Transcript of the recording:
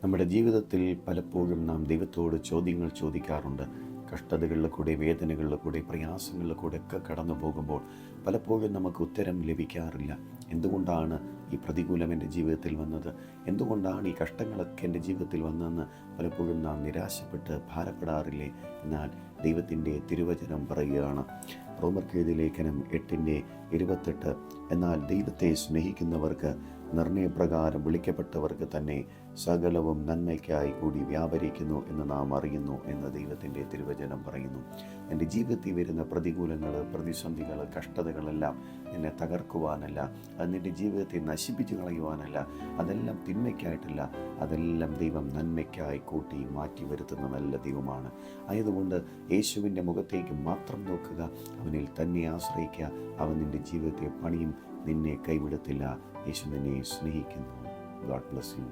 നമ്മുടെ ജീവിതത്തിൽ പലപ്പോഴും നാം ദൈവത്തോട് ചോദ്യങ്ങൾ ചോദിക്കാറുണ്ട്. കഷ്ടതകളിൽ കൂടെ, വേദനകളിൽ കൂടെ, പ്രയാസങ്ങളിൽ കൂടെ ഒക്കെ കടന്നു പോകുമ്പോൾ പലപ്പോഴും നമുക്ക് ഉത്തരം ലഭിക്കാറില്ല. എന്തുകൊണ്ടാണ് ഈ പ്രതികൂലം എൻ്റെ ജീവിതത്തിൽ വന്നത്, എന്തുകൊണ്ടാണ് ഈ കഷ്ടങ്ങളൊക്കെ എൻ്റെ ജീവിതത്തിൽ വന്നതെന്ന് പലപ്പോഴും നാം നിരാശപ്പെട്ട് ഭാരപ്പെടാറില്ലേ? എന്നാൽ ദൈവത്തിൻ്റെ തിരുവചനം പറയുകയാണ്, റോമർക്കെഴുതിയ ലേഖനം 8:28, എന്നാൽ ദൈവത്തെ സ്നേഹിക്കുന്നവർക്ക് നിർണയപ്രകാരം വിളിക്കപ്പെട്ടവർക്ക് തന്നെ സകലവും നന്മയ്ക്കായി കൂടി വ്യാപരിക്കുന്നു എന്ന് നാം അറിയുന്നു എന്ന് ദൈവത്തിൻ്റെ തിരുവചനം പറയുന്നു. എൻ്റെ ജീവിതത്തിൽ വരുന്ന പ്രതികൂലങ്ങൾ, പ്രതിസന്ധികൾ, കഷ്ടതകളെല്ലാം എന്നെ തകർക്കുവാനല്ല, അത് നിൻ്റെ ജീവിതത്തെ നശിപ്പിച്ച് കളയുവാനല്ല, അതെല്ലാം തിന്മയ്ക്കായിട്ടല്ല, അതെല്ലാം ദൈവം നന്മയ്ക്കായി കൂട്ടി മാറ്റി വരുത്തുന്ന നല്ല ദൈവമാണ്. ആയതുകൊണ്ട് യേശുവിൻ്റെ മുഖത്തേക്ക് മാത്രം നോക്കുക, അവനിൽ തന്നെ ആശ്രയിക്കുക. അവൻ നിൻ്റെ ജീവിതത്തെ പണിയും, നിന്നെ കൈവിടത്തില്ല. യേശു നിന്നെ സ്നേഹിക്കുന്നു. God bless you.